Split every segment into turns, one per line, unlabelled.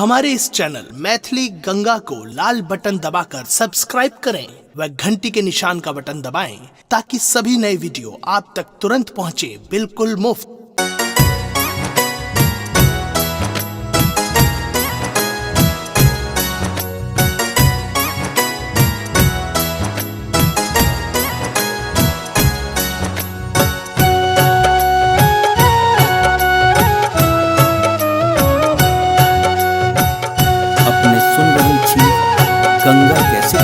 हमारे इस चैनल मैथिली गंगा को लाल बटन दबाकर सब्सक्राइब करें व घंटी के निशान का बटन दबाएं ताकि सभी नए वीडियो आप तक तुरंत पहुंचे बिल्कुल मुफ्त।
गंगा कैसे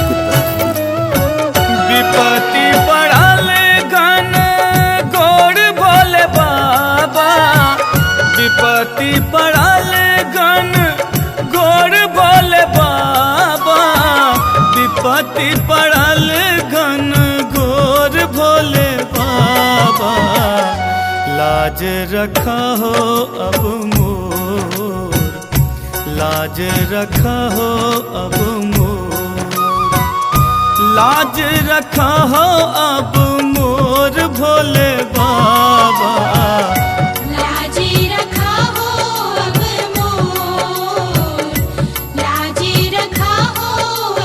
विपत्ति पड़ल घन गोड़ भोले बाबा, विपत्ति पड़ल घन गोड़ भोले बाबा, विपत्ति पड़ल घन गोड़ भोले बाबा। लाज रखा हो अब मोर, लाज रखा हो अब मोर, लाज रखा हो अब मोर भोले बाबा।
लाज रखा हो अब मोर, लाज रखा हो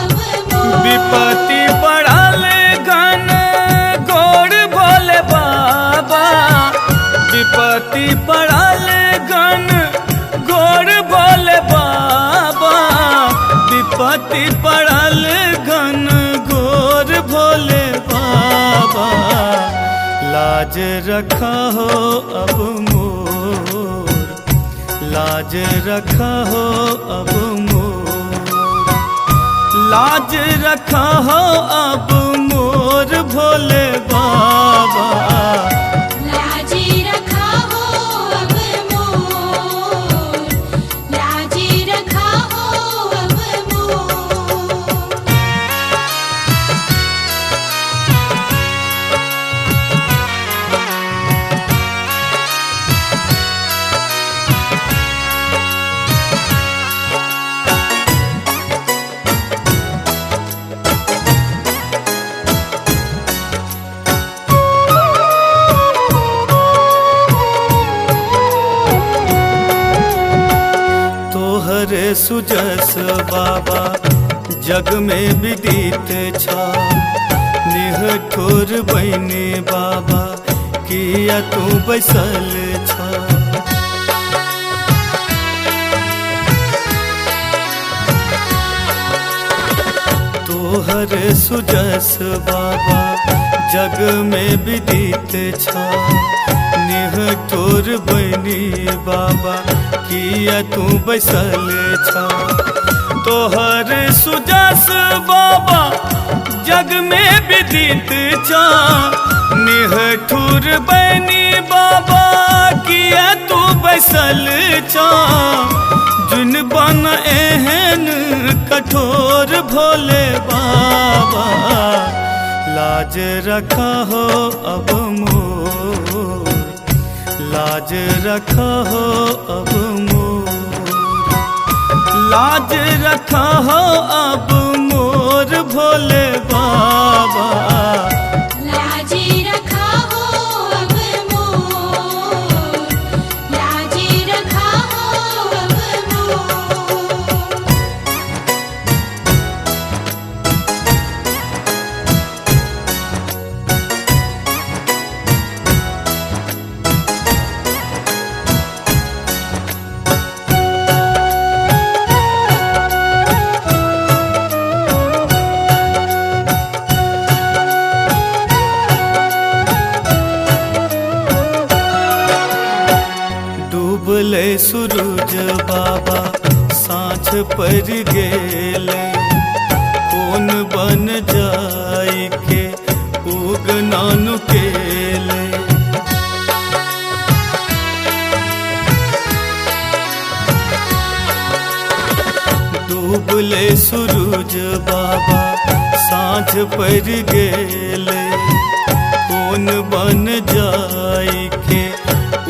अब मोर।
विपत्ति पड़ल घन गोड़ भोले बाबा, विपत्ति पड़ल घन गोड़ भोले बाबा, विपत्ति पड़ल घन गोड़ भोले बाबा। लाज रखा हो अब मोर, लाज रखा हो अब मोर, लाज रखा हो अब मोर भोले बाबा।
लाज रखा हो अब मोर, लाज रखा हो अब मोर।
तोहरे सुजस बाबा जग में विदित छा, निहठुर बहने बाबा किया तू बैसल छा। तोहरे सुजस बाबा जग में विदित छा, निहठुर बहनी बाबा किया तू बैसल छा। तोहर सुजस बाबा जग में विदित छा, निहठुर बहनी बाबा किया तू बैसल छा। जुन बन एहन कठोर भोले बाबा, लाज रखा हो अब मोर, लाज रखा हो अब मोर, लाज रखा हो अब मोर भोले बाबा।
लाज रखा हो अब मोर, लाज रखा हो अब मोर।
डूबले सूरज बाबा साँझ पर गेले, कौन बन जाई के उगना नुकेले। डूबले सूरज बाबा साँझ पर गेले, कौन बन जाई के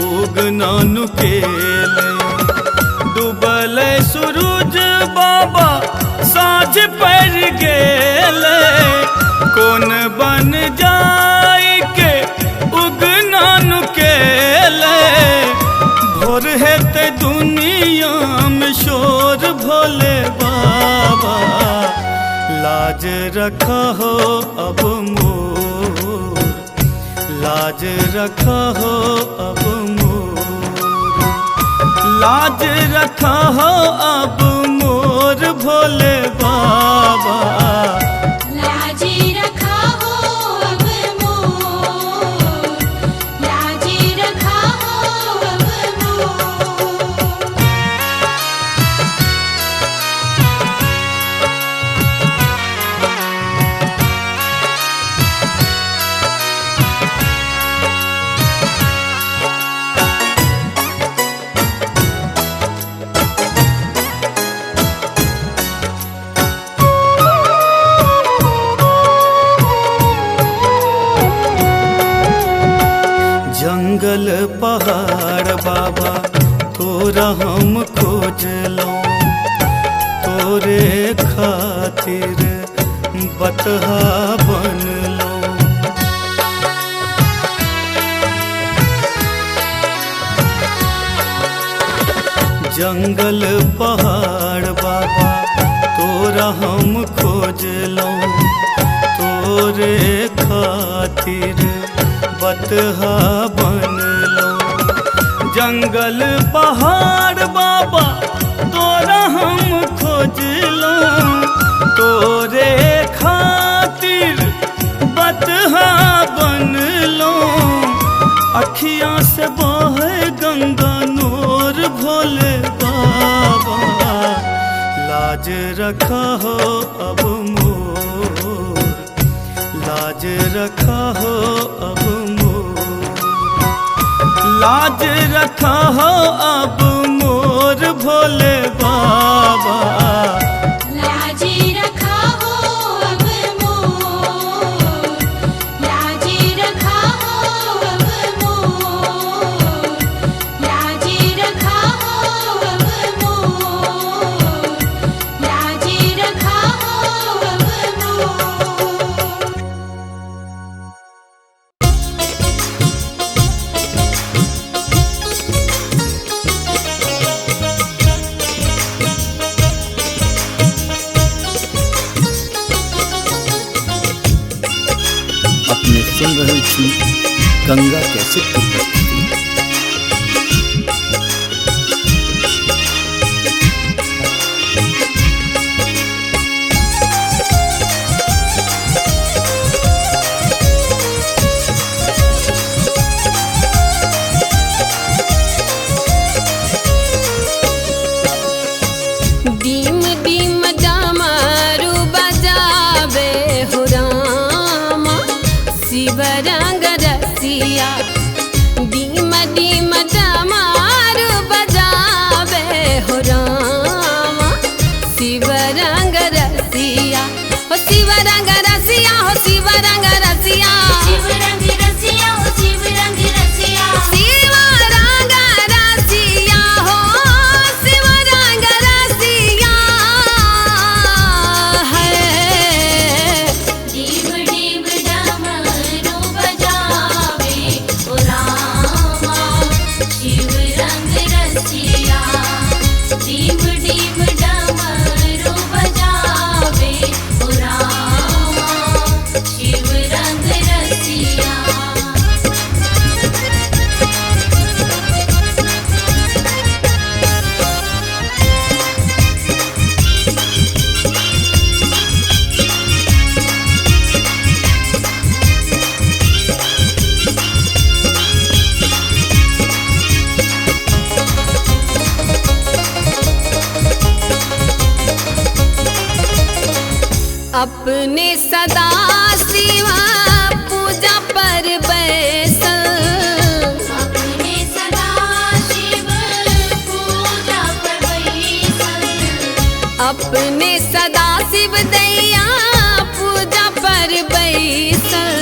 उगना नुकेले। डूबले सूरज बाबा साँझ पर गेले, कौन बन जाई के उगना नुकेले। भोर हेते दुनिया में शोर भोले बाबा, लाज रखा हो अब मोर, लाज रखा हो अब मोर, लाज रखा हो अब मोर भोले बाबा,
लाजी रखा हो अब मोर, लाजी रखा हो अब मोर।
जंगल पहाड़ बाबा तोरा हम खोजलो, तोरे खातिर बतहा बनलो। जंगल पहाड़ बाबा तोरा हम खोजलो, तोरे खातिर बतहा बनलो। जंगल पहाड़ बाबा तोरा हम खोजलो, तोरे खातिर बतहा बनलो। अखियाँ से बहे गंगा नूर भोले बाबा, लाज रखा हो अब मोर, लाज रखा हो अब मोर, लाज रखा हो अब मोर भोले बाबा,
लाजी रखा हो अब मोर, लाजी रखा हो अब मोर, लाजी रखा हो अब मोर, लाजी रखा हो अब मोर।
अपने सुन रहे थी गंगा कैसे उतरती।
डीम डीम डमरू बजावे हो रामा, शिव रंग रसिया। डीम डीम डमरू बजावे हो रामा, शिव रंग रसिया। हो शिव रंग रसिया, हो शिव रंग रसिया,
शिव रंग रसिया हो शिव रंग रसिया,
शिव रंग रसिया हो शिव रंग रसिया है।
डीम डीम डमरू बजावे ओ रामा, शिव रंग रसिया। डीम डीम डमरू बजावे ओ रामा, शिव रंग रसिया।
अपने सदा शिवा पूजा पर बैसल,
अपने सदा शिव पूजा पर बैसल,
अपने सदा शिव दैया पूजा पर बैसल।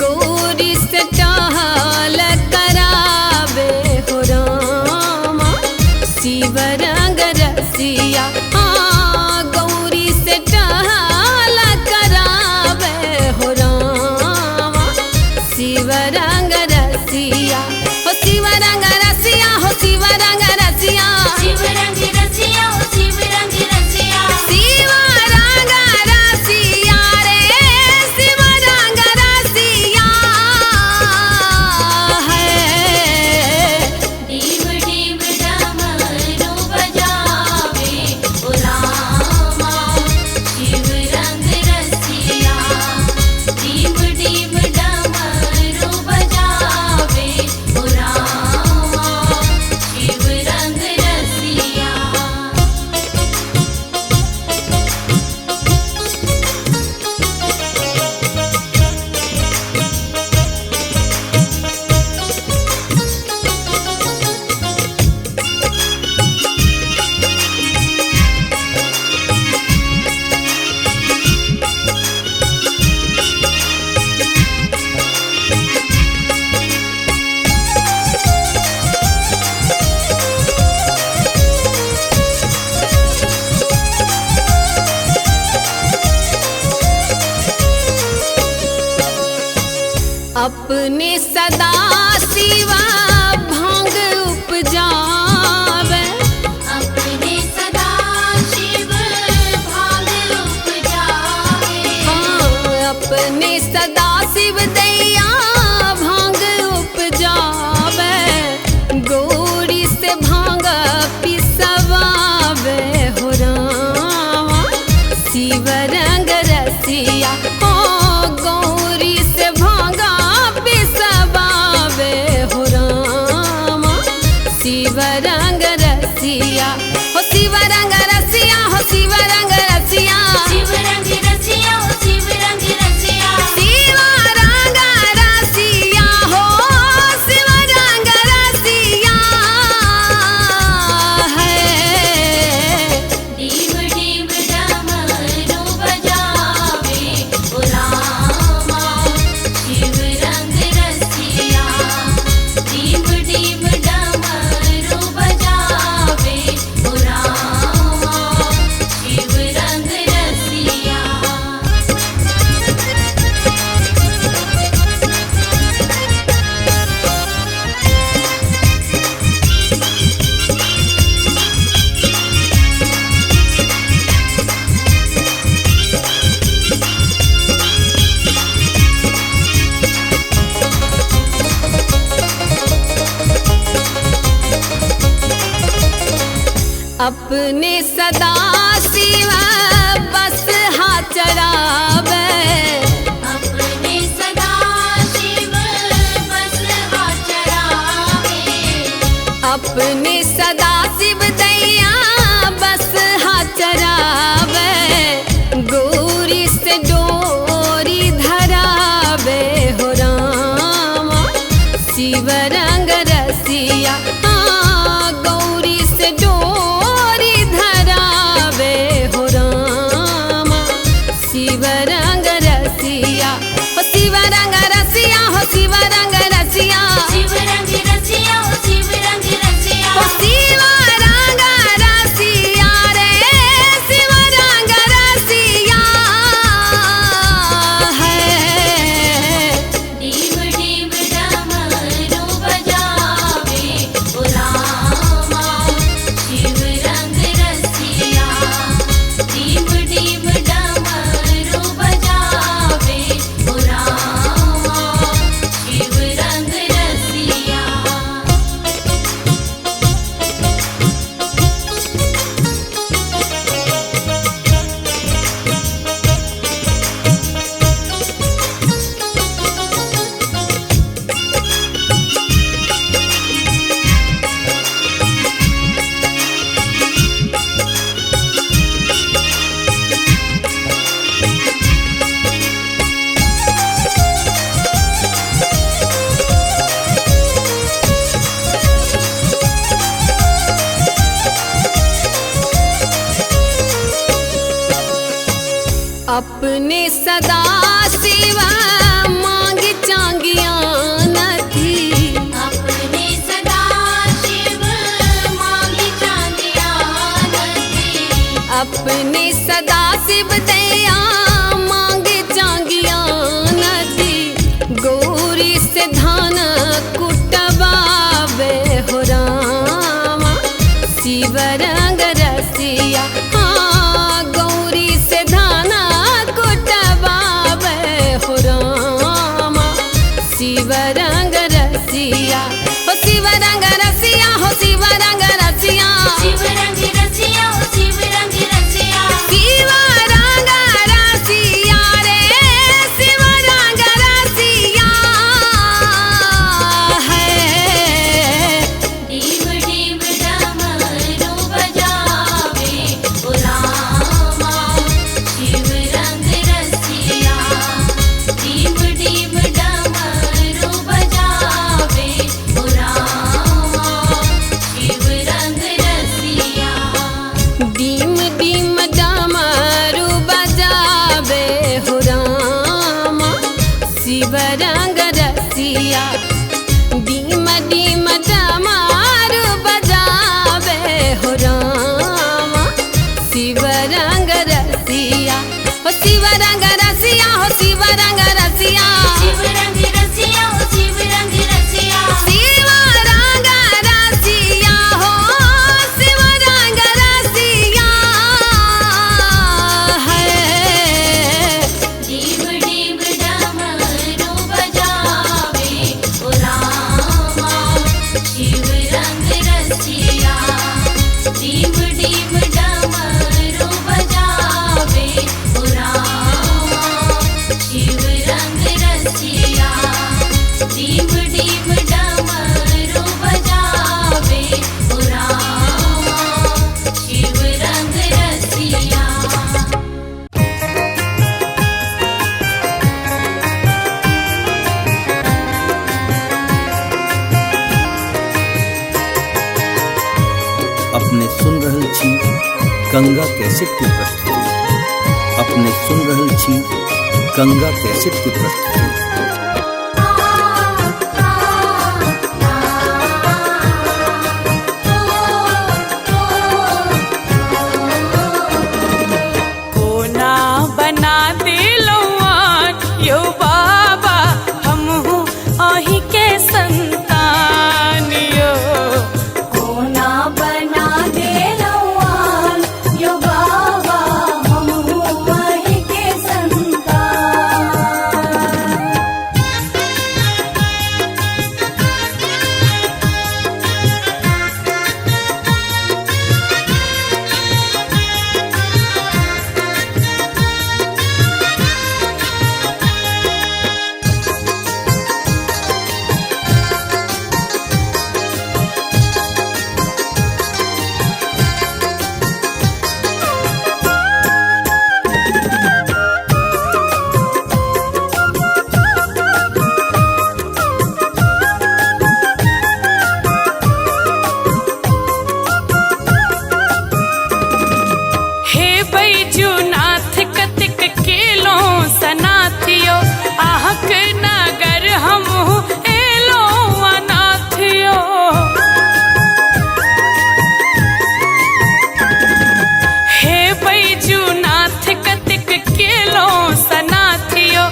गौरी से टहल करावे हो रामा, शिव रंग रसिया। गौरी से टहल करावे हो रामा, शिव रंग रसिया। हो शिव रंग रसिया, हो शिव रंग रसिया,
शिव रंग रसिया हो शिव
अपने सदा शिवा भांग उपजावे
अपने सदा शिव भाग उपजावे
अपने सदा शिव दैया भांग उपजावे गौरी से भांग पिसवावे हो रामा शिव रंग रसिया ओ गौरी से भांग पिसवावे हो रामा शिव रंग रसिया हो शिव रंग रसिया हो शिव रंग रसिया
शिव रंग रसिया ओ शिव रंग रसिया
शिव रंग रसिया हो शिव रंग रसिया है
डीम डीम डमरू बजावे ओ रामा शिव रंग रसिया डीम डीम डमरू बजावे ओ रामा शिव रंग रसिया
अपने सदा शिवा बस हाथ चढ़ावे
अपने सदा शिव बस हाथ चढ़ावे
अपने सदा शिव दैया बस हाथ चढ़ावे गौरी से डोरी धरावे हो रामा शिव रंग रसिया गौरी से डोरी धरावे हो रामा शिव रंग रसिया हो शिव रंग रसिया हो शिव रंग रसिया
शिव रंग रसिया ओ शिव रंग रसिया
हो शिव रंग रसिया रे शिव रंग रसिया है
डीम डीम डमरू बजावे ओ रामा शिव रंग रसिया डीम डीम डमरू बजावे ओ रामा शिव रंग रसिया
अपने सदा शिवा मांग चांगिया नथी
अपने सदा शिव मांगी चांदिया नदी
अपने सदा शिव दैया मांग चांगिया नथी गौरी से धान कुटवावे हो रामा शिव रंग रसिया गौरी से धान कुटवावे हो रामा शिव रंग रसिया हो शिव रंग रसिया हो शिव रंग रसिया
शिव रंग रसिया ओ शिव रंग रसिया
शिव रंग रसिया रे शिव रंग रसिया है
डीम डीम डमरू बजावे ओ रामा शिव रंग रसिया डीम डीम डमरू बजावे ओ रामा शिव रंग रसिया
डीम डीम डमरू बजावे हो रामा शिव रंग रसिया डीम डीम डमरू बजावे हो रामा शिव रंग रसिया हो शिव रंग रसिया हो शिव रंग रसिया
शिव रंग रसिया
गंगा कैसेट की प्रस्तुति। अपने सुन रहल छी गंगा कैसेट की प्रस्तुति।
कोना बना दिलवान यो बाबा हमहू अही के संतान यो।
कोना बना दिलवान यो बाबा हमहू वही के संतान।
हे बैजूनाथ कतिक केलो सनाथियो आहक नगर हमहू एलो अनाथियो। हे बैजूनाथ कतिक केलो सनाथियो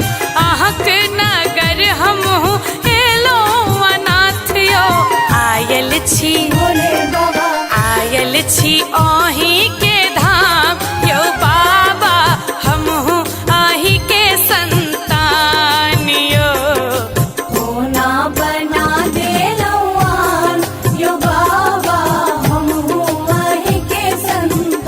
आहक नगर हमहू एलो अनाथियो। आयल छी
भोले बाबा
आयल छी अही के धाम यो बाबा हमहू अही के संतान यो।
कोना बना दिलवान यो बाबा हमहू वही के संतान।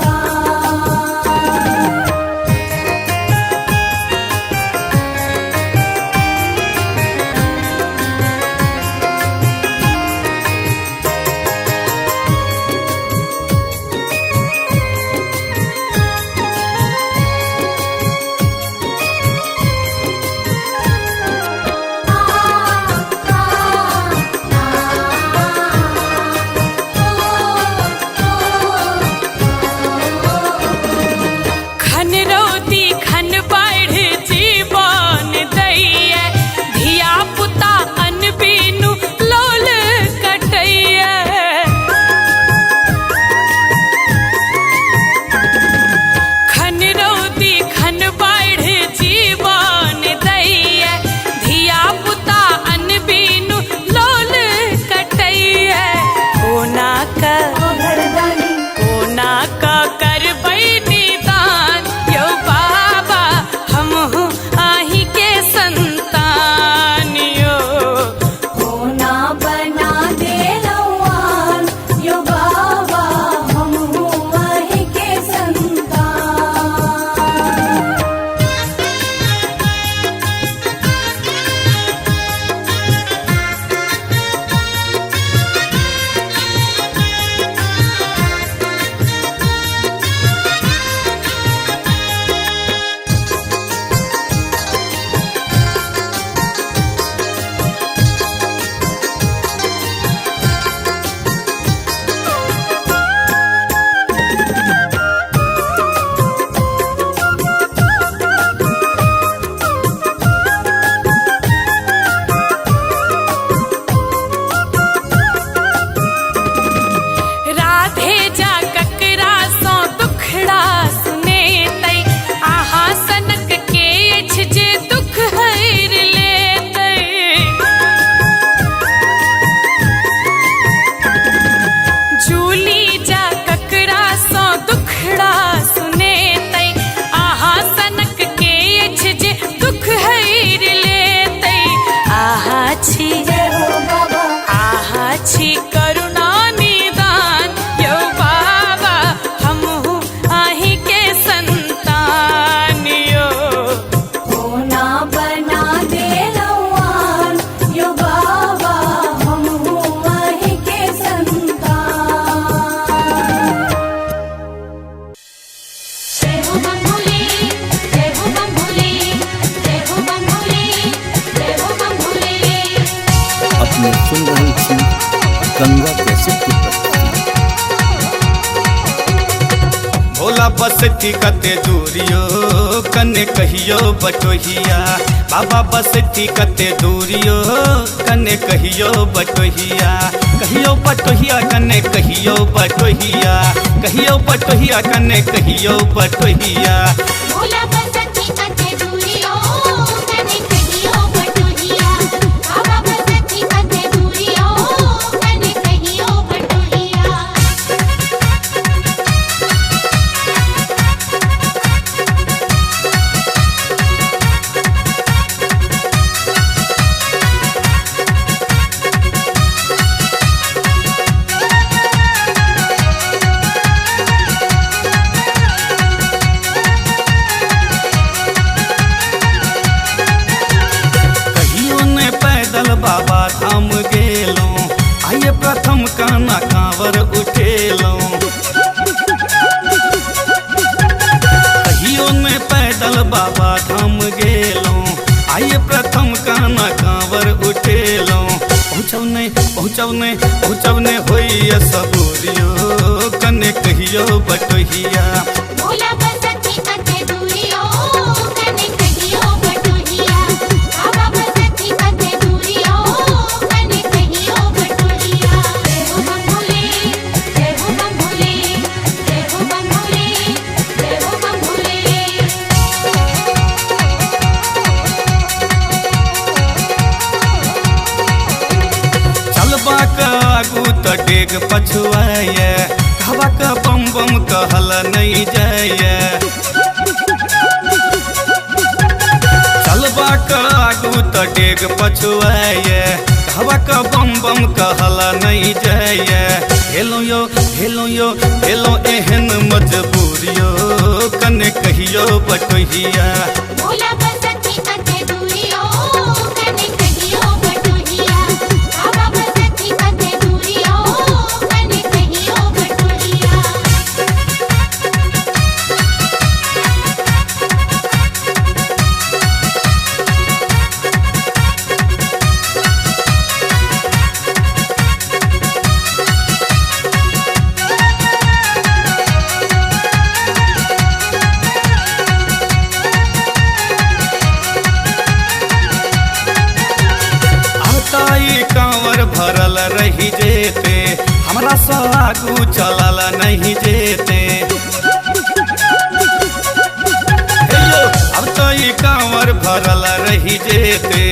खन रोती खन बाढ़ जीवन दैया धिया पुता अन बीनु लोल कटैया। खन रोती खन बाढ़ जीवन दैया धिया पुता अन बीनु लोल कटैया। कोना का
घरदानी
कोना का करबै निदान यो बाबा हमहू अही के संतान यो।
कोना बना दिलवान यो बाबा हमहू वही के संतान।
राधे जा ककरा सो दुखड़ा सुने तई आहा सनक के अछि जे दुख हर लेतै। जूली जा ककरा सो दुखड़ा सुने तई आहा सनक के अछि जे दुख हर लेतै। आहा छी
जय हो बाबा
आहा छी करुणा निदान यो बाबा हमहू अही के संतान यो।
कोना बना दिलवान यो बाबा हमहू वही के संतान। जय हो बम भोले जय हो बम भोले जय हो बम भोले जय हो बम भोले।
अपने सुन रहल छी गंगा कैसेट की प्रस्तुति।
भोला बसती कते दूरियो कने कहियो बटोहिया बाबा बसती कते दूरियो कने कहियो बटोहिया कहियो बटोहिया कने कहियो बटोहिया कहियो बटोहिया कने कहियो बटोहिया
भोला बसती कते दूरियो कने कहियो बटोहिया बाबा बसती कते दूरियो कने कहियो बटोहिया
कहियो ने पैदल बाबा धाम गेलों आइए प्रथम काना कांवर उठेलों कहियो ने पैदल बाबा धाम गेलों आइए प्रथम काना कांवर उठेलों पहुँचवने होइए सबूरियो कने कहियो बटोहिया
भोला बसती कते दूरियो कने कहियो बटोहिया बाबा बसती कते दूरियो कने कहियो बटोहिया जय हो बम भोले जय हो बम भोले जय हो बम भोले जय हो बम भोले
चलबा का आगू तो डेग पछुआए कहवा का बम बम कहल नहीं जाए चलबा का आगू तो डेग पछुआए कहवा का बम बम कहल नहीं जाए हेलो एहन मजबूरियो कने कहियो बटोहिया
भोला बसती कते दूरियो कने कहियो बटोहिया बाबा बसती कते दूरियो कने कहियो बटोहिया
ताई कांवर भरल रही जेते हमरा सा आगू चलल नहीं जेते हेलो अब ताई कांवर भरल रही जेते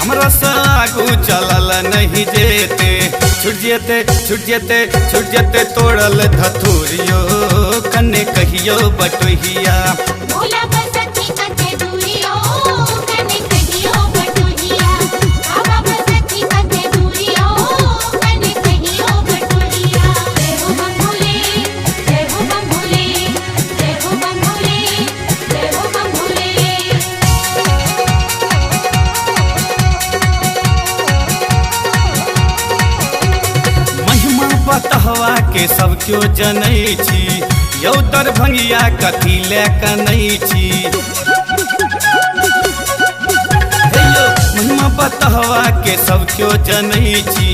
हमरा सा आगू चलल नहीं जेते छुट जेते तोड़ल धतूरियो कने कहियो बटोहिया
भोला बसती कते दूरियो कने कहियो बटोहिया बाबा बसती कते दूरियो कने कहियो बटोहिया जय हो बम भोले जय हो बम भोले जय हो बम भोले जय हो बम भोले
महिमा बतहवा के सब क्यों जनै छी यौ दरभंगिया कथी ले कनै छी हेलो महिमा बतहवा के सब क्यों जनै छी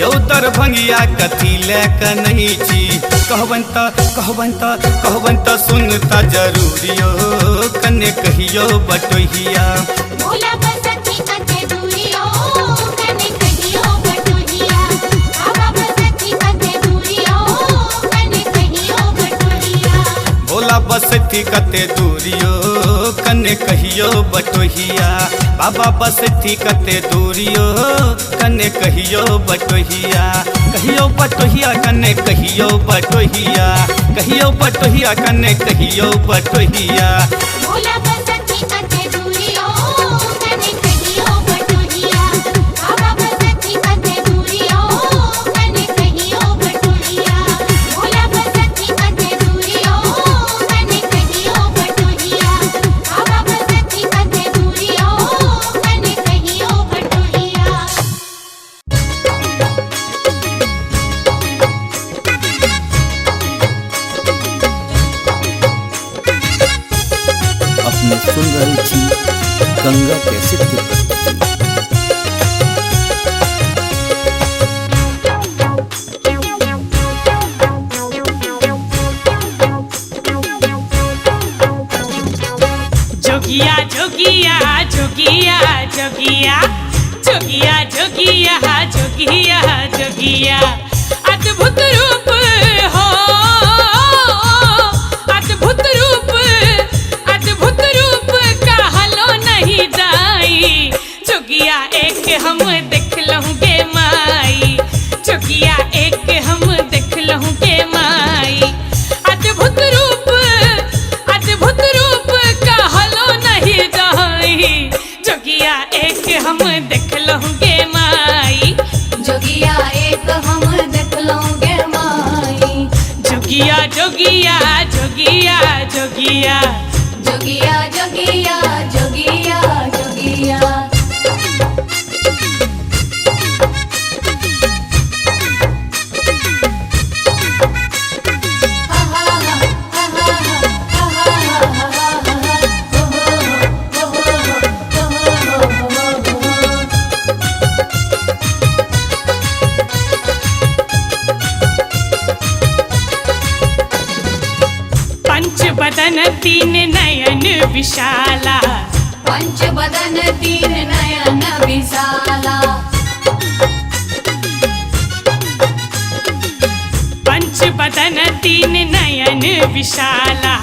यौ दरभंगिया कथी ले कनै छी कहबन त सुनता जरूरियो कने कहियो बटोहिया
भोला बसती कते दूरियो कने कहियो बटोहिया बाबा बसती कते दूरियो कने कहियो बटोहिया
भोला बसती कते दूरियो कने कहियो बटोहिया बाबा बसती कते दूरियो कने कहियो बटोहिया कहियो बटोहिया कने कहियो बटोहिया कहियो बटोहिया कने कहियो बटोहिया
भोला बसती कते दूरियो कने कहियो बटोहिया बाबा बसती कते दूरियो कने कहियो बटोहिया भोला बसती कते दूरियो कने कहियो बटोहिया बाबा बसती कते दूरियो कने कहियो बटोहिया
अपने सुन रही थी गंगा कैसेट की प्रस्तुति।
जोगिया जोगिया जोगिया जोगिया जोगिया जोगिया जोगिया जोगिया अद्भुत रूप हो अद्भुत रूप कहलो नहीं जाई जोगिया एक हम देख लहूँगे माई जोगिया एक हम देख लहूँगे माई अद्भुत रूप कहलो नहीं जाई जोगिया एक हम देख लहूँगे माई
जोगिया एक हम देख लोगे माई
जोगिया जोगिया जोगिया जोगिया
जोगिया जोगिया जोगिया जोगिया
पंचबदन तीन नयन विशाला
पंचबदन तीन नयन विशाला
पंचबदन तीन नयन विशाला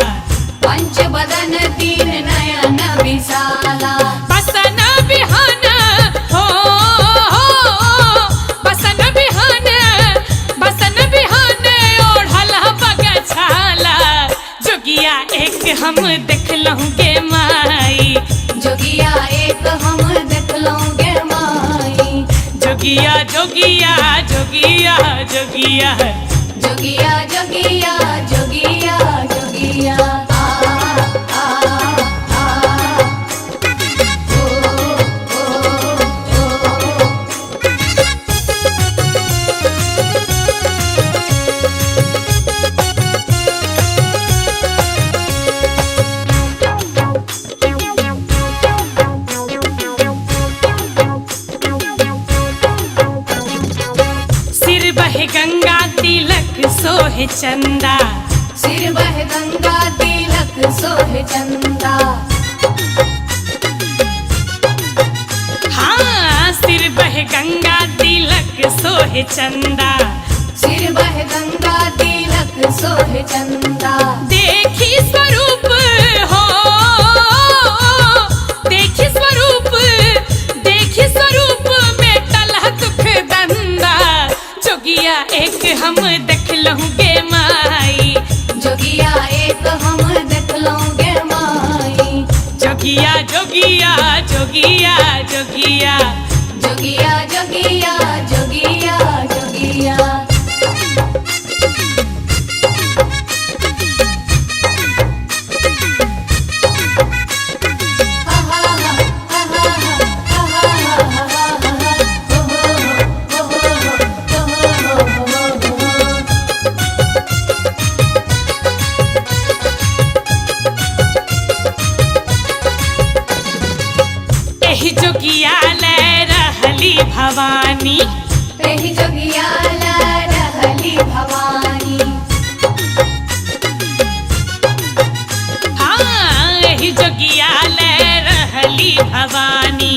पंचबदन तीन नयन विशाला
बसन बिहान हो बसन बिहान ओढ़ल बगछाला जोगिया एक हम देख लहूँगे माई
जोगिया एक हम देख लोगे माई
जोगिया जोगिया जोगिया जोगिया
जोगिया जोगिया जोगिया जोगिया
सिर बहे गंगा तिलक सोहे चंदा
सिर बह गंगा तिलक सोहे चंदा
हाँ सिर बहे गंगा तिलक सोहे चंदा
सिर बह गंगा तिलक सोहे चंदा
देखी स्वरूप हो देखी स्वरूप में टलह दुख दंदा जोगिया एक हम देख लहूँगे माई
जोगिया एक हम देख लोगे माई
जोगिया जोगिया जोगिया जोगिया
जोगिया जोगिया जोगिया जोगिया
एही जोगिया ले रहली भवानी
एही जोगिया ला रहली भवानी
हाँ एही जोगिया ले रहली भवानी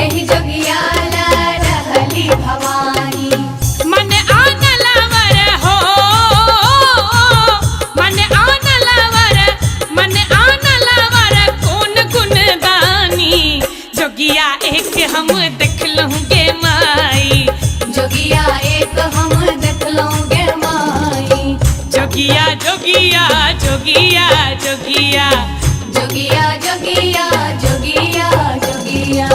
एही जोगिया ला रहली भवानी
मन आन लावर हो मन आन लावर कौन गुणदानी जोगिया एक हम देख लहूँगे माई
जोगिया एक हम देख लोगे माई
जोगिया जोगिया जोगिया जोगिया
जोगिया जोगिया जोगिया जोगिया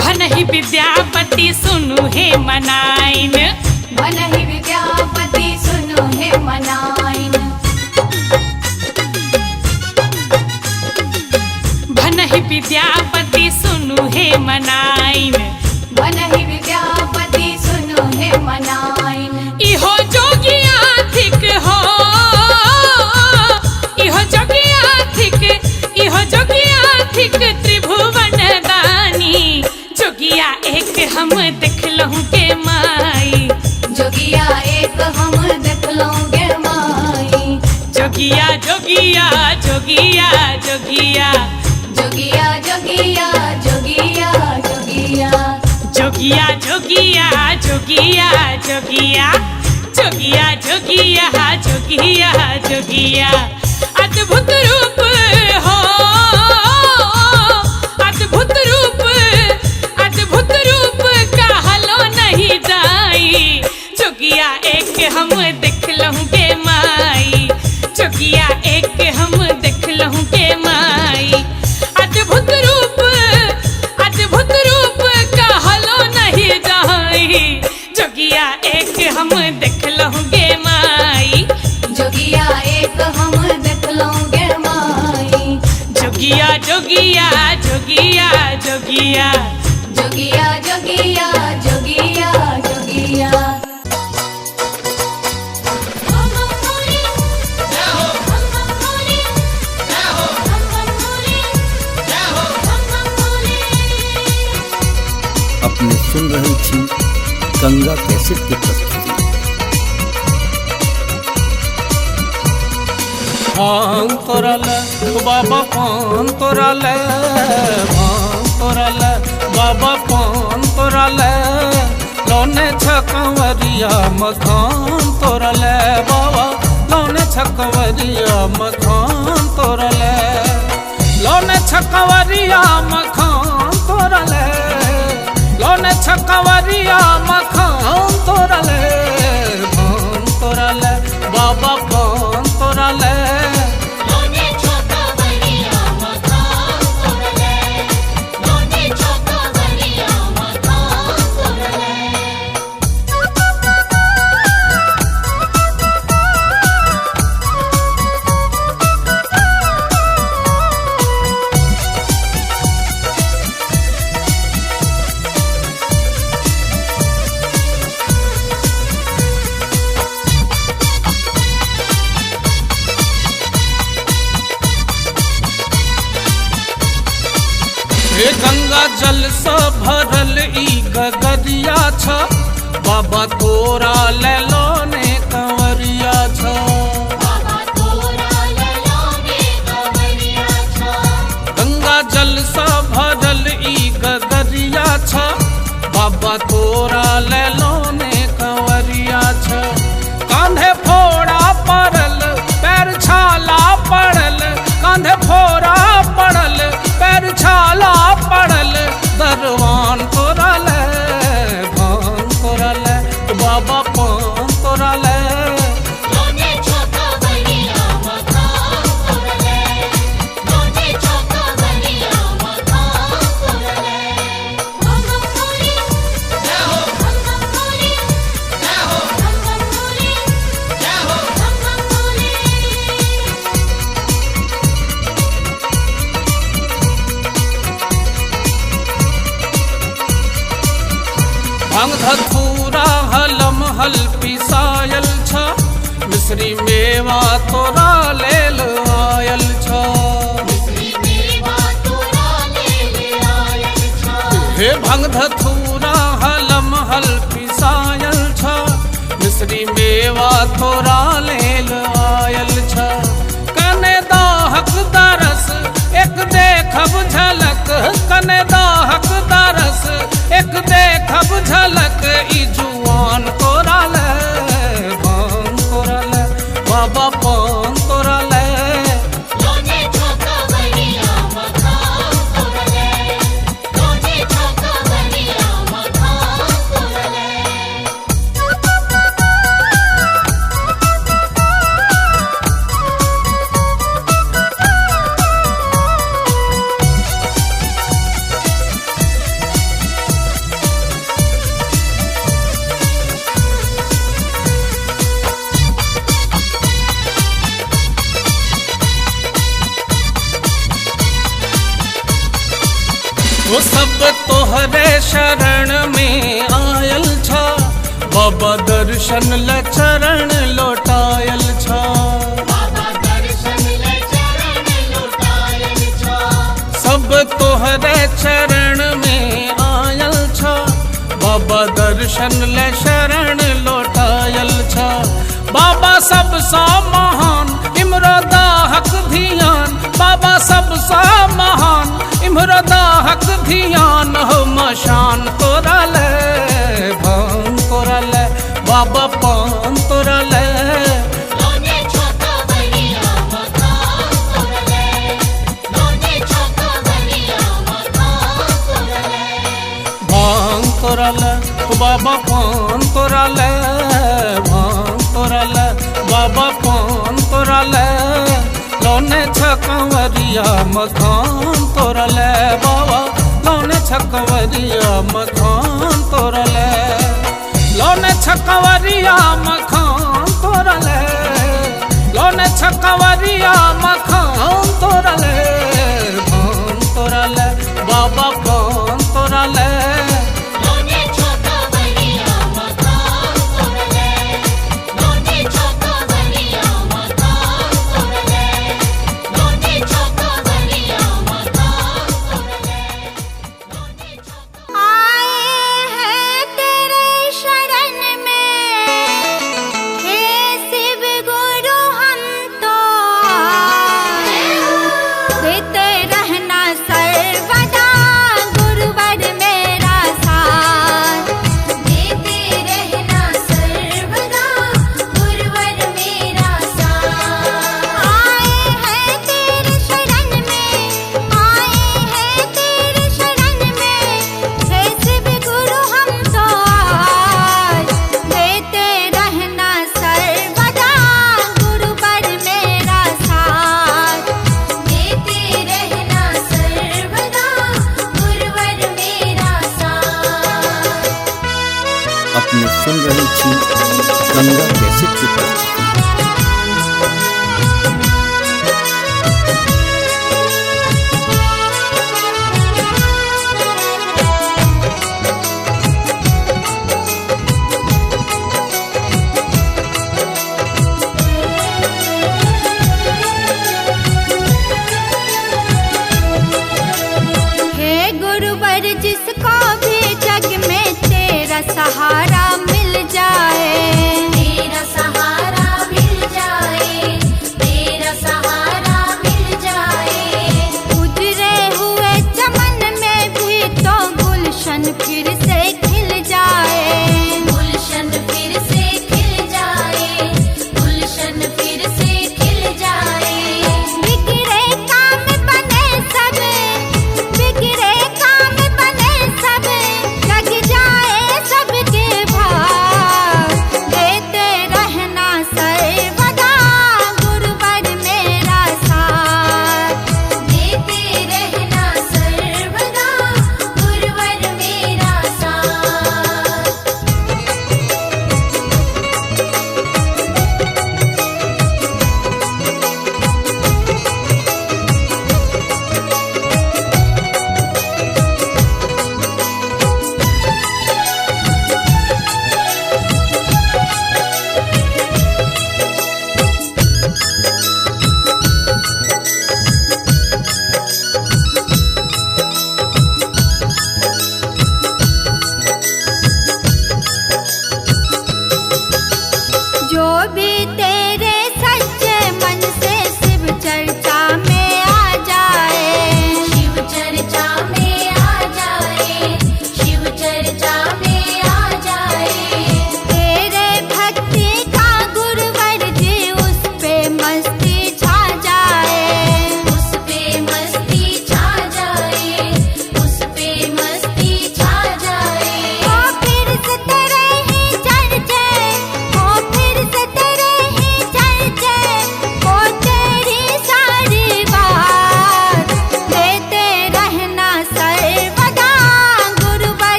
भनहि विद्यापति सुनु हे मनाइन
बनहि विद्यापति सुनो हे मनाइन
भनहि विद्यापति सुनु हे मनाइन
बनहि विद्यापति सुनो
हम देख लहूं के माई।
जोगिया एक हम देख लूंगे माई।
जोगिया जोगिया जोगिया जोगिया
जोगिया जोगिया जोगिया जोगिया
जोगिया जोगिया जोगिया जोगिया जोगिया जोगिया जोगिया जोगिया अद्भुत रूप हो, अद्भुत रूप कहलो नहीं जाई। जोगिया एक हम देख लहूं के माई। जोगिया एक हम देख लहूं के माई। अद्भुत रूप कहलो नहीं जाई। जोगिया एक हम देख लहूं के माई।
जोगिया एक हम देख लूंगे माई।
जोगिया जोगिया जोगिया जोगिया
जोगिया जोगिया जोगिया जोगिया
हम बोले हम बोले हम बोले।
अपने सुन रहल छी गंगा कैसेट की प्रस्तुति।
पान तोरल बाबा पान तोरल, पान तोरल बाबा पान तोरल, लौने छकवरिया मखान तोरल बाबा, लौने छकवरिया मखान तोरल, लौने छकवरिया मखान तोरल, लौने छकवरिया मखान तोरल, पान तोरल बाबा पान तोरल।
लोने छोका बनिया मकान तोरले, लोने छोका बनिया मकान तोरले।
हे गंगा जल से भरल ई गगरिया छ, बाबा तोरा ले लोने कंवरिया छ।
बाबा तोरा ले लोने कंवरिया छ,
गंगा जल से भरल ई गगरिया छ, बाबा तोरा ले लोने कंवरिया छ। कांधे फोड़ा पड़ल पैर छाला पड़ल, कांधे फोड़ा पड़ल पैर छाला पड़ल, दरवान तोरल पान तोरल बाबा पान तोरल।
लोने छोका बनिया मकान तोरले, लोने छोका बनिया मकान तोरले। हम बोले हम बोले हम बोले।
भांग धतूरा हलम हल पिसायल छ, मिश्री मेवा तोरा लेल आयल छ।
मिश्री मेवा तोरा ले आयल छ,
हे भांग धतूरा हलम हल पिसायल छ, मिश्री मेवा तोरा लेल आयल छ। कने दाहक दरस एक देखब झलक, कने दाहक दरस एक देखब झलक, ई जुआन तोरा ले पान तोरा ले बाबा पान तोरा ले।
लोने छोका बनिया मकान तोरले, लोने छोका बनिया मकान तोरले।
वो सब तोहरे शरण में आयल छ, बाबा दर्शन ल चरण लौटायल छ।
बाबा दर्शन ले चरण लुटायल छ,
सब तोहरे चरण में आयल छ, दर्शन ले शरण लौटायल छ। बाबा सबसा महान इमरो दाहक धियान, बाबा सबसा महान इमरो दाहक धियान हो मशान तोरा ले भान तोरा ले बाबा पान तोरा ले
लोने छोका बनिया मकान तोरले, लोने छोका बनिया मकान तोरले।
भान तोरा ले बाबा पान तोरा ले भान तोरा ले बाबा पान तोरा ले लोने छकवरिया मखान तोरा ले बाबा लोने छकवरिया मखान तोरा ले लोने छकवरिया मखान तोरा ले लोने छकवरिया मखान तोरा ले भान तोरा ले बाबा पान तोरा ले
लोने छोका बनिया मकान तोरले, लोने छोका बनिया मकान तोरले, लोने छोका बनिया मकान तोरले, लोने छोका। आए हैं तेरे शरण में हे शिव गुरु हम तो, देते रहना सर्वदा गुरुवर मेरा साथ, देते रहना सर्वदा गुरुवर मेरा साथ। आए हैं तेरे शरण में, आए हैं तेरे शरण में हे शिव गुरु हम तो आज, देते रहना सर्वदा गुरुवर मेरा साथ, देते रहना सर्वदा गुरुवर मेरा साथ।
अपने सुन रहे छी गंगा कैसेट की प्रस्तुति।
हे गुरुवर जिसको भी जग में तेरा सहारा मिल जाए, तेरा सहारा मिल जाए, तेरा सहारा मिल जाए। उजरे हुए चमन में भी तो गुलशन फिर से खिल जाए, गुलशन फिर से खिल जाए, गुलशन फिर से खिल जाए। बिगड़े काम बने सब, बिगड़े काम बने सब, जग जाए सबके भाग, देते रहना सर्वदा गुरुवर मेरा साथ, देते रहना सर्वदा गुरुवर मेरा साथ।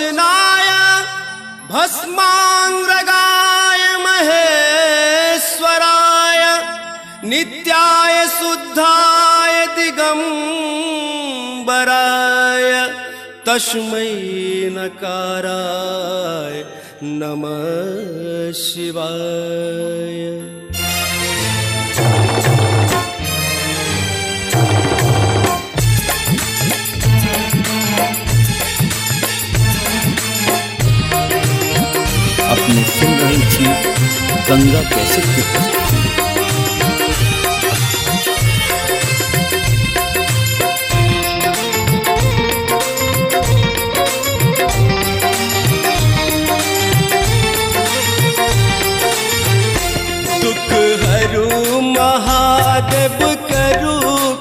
रोशनाय भस्मांग्रगाय महेश्वराय नित्याय शुद्धाय दिगंबराय तस्मै नकाराय नमः शिवाय।
अपने सुन रही थी गंगा कैसेट की प्रस्तुति।
दुख हरू महादेव करू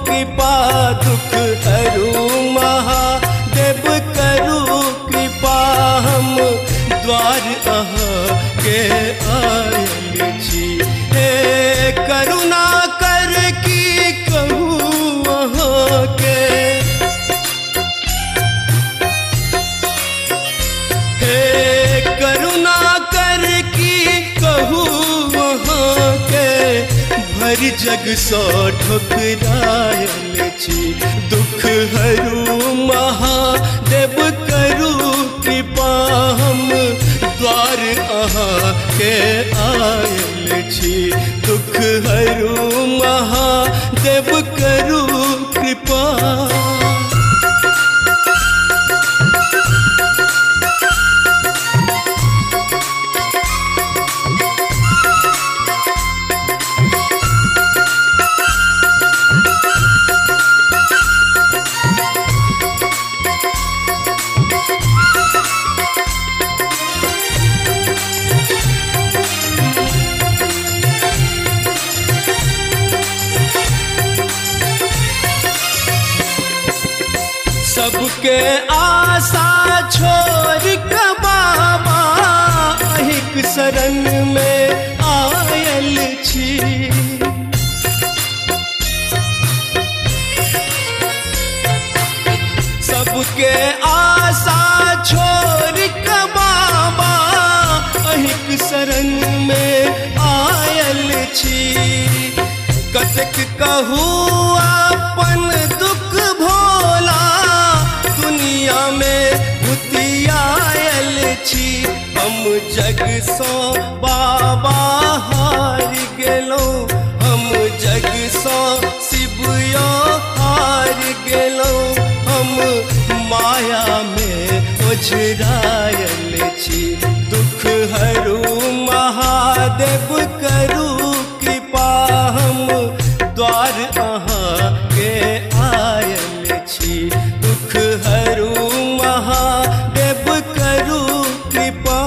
कृपा, दुख हरू महादेव करू कृपा, हम द्वार अहाँ के आयल छी। हे करुणा कर की कहूँ अहाँ के, हे करुणा कर की कहूँ अहाँ के, भर जग सो ठुकरायल छी। दुख हरू महादेव करू कृपा, हम द्वार अहाँ के आयल छी। दुख हरू महादेव करू कृपा। सबके आशा छोड़ के बाबा अहिक शरण में आयल छी। सबके आशा छोड़ के बाबा अहिक शरण में आयल छी। कतक कहूँ अपन दुख भोला, दुनिया में भुतियायल छी। हम जग सो बाबा हार गेलौं, हम जग सो शिवयो हार गेलौं, हम माया में ओझरायल छी। दुख हरू महादेव करू कृपा, हम द्वार अहाँ के आयल छी। दुख हरू महादेव करू कृपा।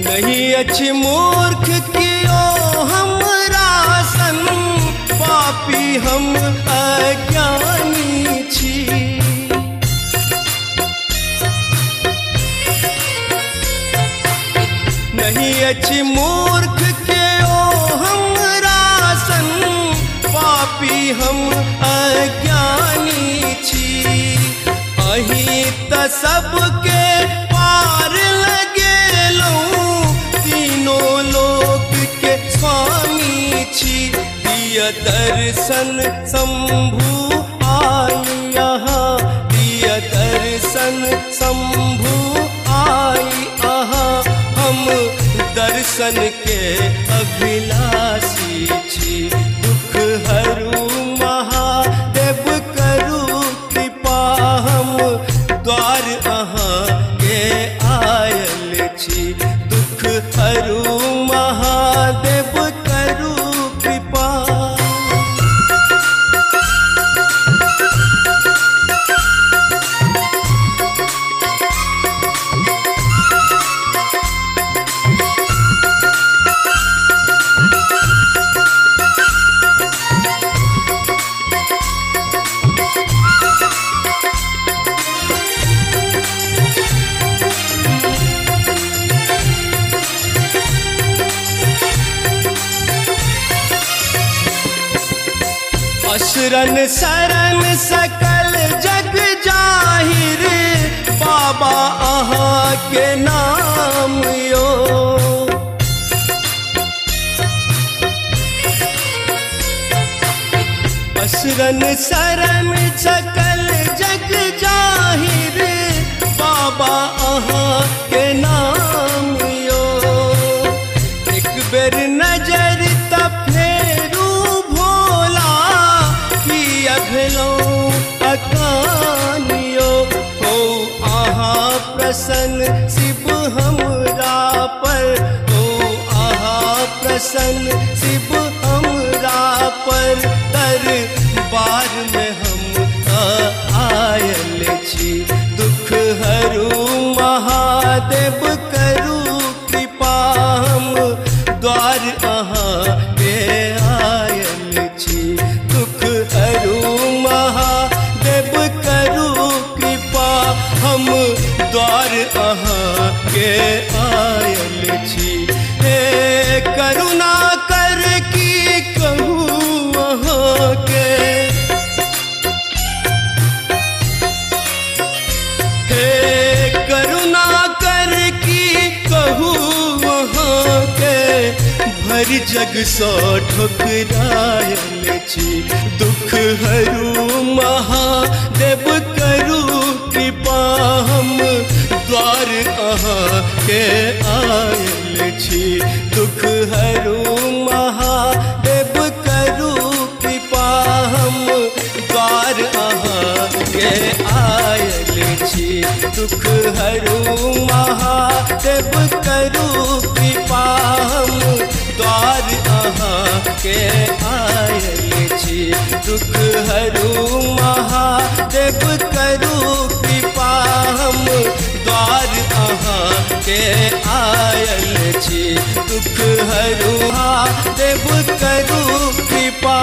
नहीं अच्छी मूर्ख कियो हमरा सन, पापी हम अज्ञानी छी। नहीं अच्छी मूर्ख कियो हमरा सन, पापी हम अज्ञानी छी। अहीं त सबके पार लगेलौं, तीनों लोक के स्वामी छी। दिय दर्शन शंभु आई यहाँ, दिय दर्शन शंभु आई यहाँ, हम दर्शन के अभिलाषी छी। दुख हरू महादेव करू कृपा, हम द्वार अहाँ के आयल छी। दुख हरू महादेव करू कृपा। असरन सरन सकल जग जाहिर बाबा अहाँ के नाम यो। असरन सरन सकल जग जाहिर बाबा अहाँ के नाम यो। एक बेर नजर तब फेरू भोला कि अभलो अकानियो हो अहाँ प्रसन्न शिव हमरा पर हो अहाँ प्रसन्न शिव हमरा पर दरबार में हम आयल छी। दुख हरू महादेव करू कृपा हम द्वार अहाँ के आयल छी। दुख हरू महादेव करू कृपा हम द्वार अहाँ के आयल छी। हे करुणा कर की कहूँ अहाँ के, हे करुणा कर की कहूँ अहाँ के भर जग सो ठुकरायल छी। दुख हरू महादेव करू कृपा हम द्वार अहाँ के आयल छी। दुख हरू महादेव करू कृपा हम द्वार अहाँ के आयल छी। दुख हरू महादेव करू कृपा हम द्वार अहाँ के आयल छी। दुख हरू महादेव करू कृपा हम द्वार अहाँ के आयल छी। दुख हरू महादेव करू कृपा।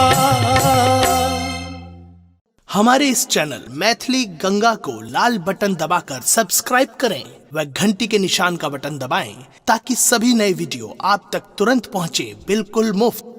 हमारे इस चैनल मैथिली गंगा को लाल बटन दबाकर सब्सक्राइब करें व घंटी के निशान का बटन दबाएं ताकि सभी नए वीडियो आप तक तुरंत पहुंचे बिल्कुल मुफ्त।